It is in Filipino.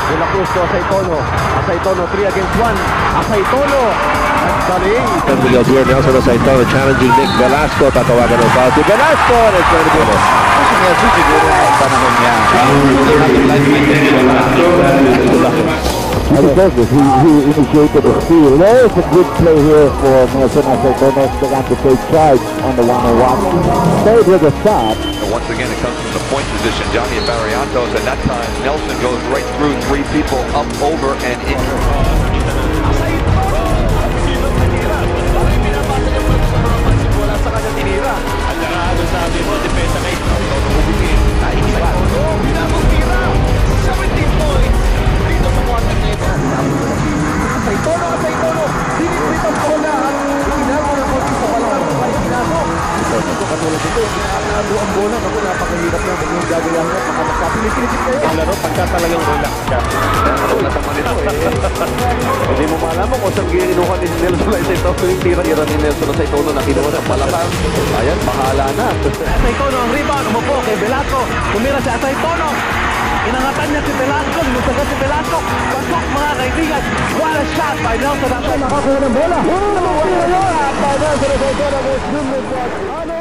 De La Cruz to Asaytono. Asaytono 3 against 1. Asaytono. Nagsaling. Miguel Dier, Nelson Asaytono challenging Nick Velasco. Tatawagan ng foul si Velasco. And it's going to be it. Kasi Nelson siguro ang panahon niya. I think he initiated the steal. There is a good play here for Nelson Asaytono. Began to take charge on the one-on-one. Stayed with the start. Once again, it comes from the point position. Johnny Barrientos, and that time Nelson goes right through 3 people, up, over, and in. Katulad ito, ang bola, ako napakahirap na yung gagayahin na makapagpapilipilipit kayo. Ang laro, pagka talagang relax ka. Katulad naman ito Hindi mo malaman kung saan ginuha ni Nelson Asaytono yung tira-tira ni Nelson Asaytono na kinuha sa palabang. Ayan, bahala na. Asaytono ang rebound, umupo kay Velasco. Tumira si Asaytono. Inangatan niya si Velasco, linusagan si Velasco. Pasok mga kaibigan. What a shot by Nelson Asaytono. Nakakuha ng bola. By Nelson Asaytono.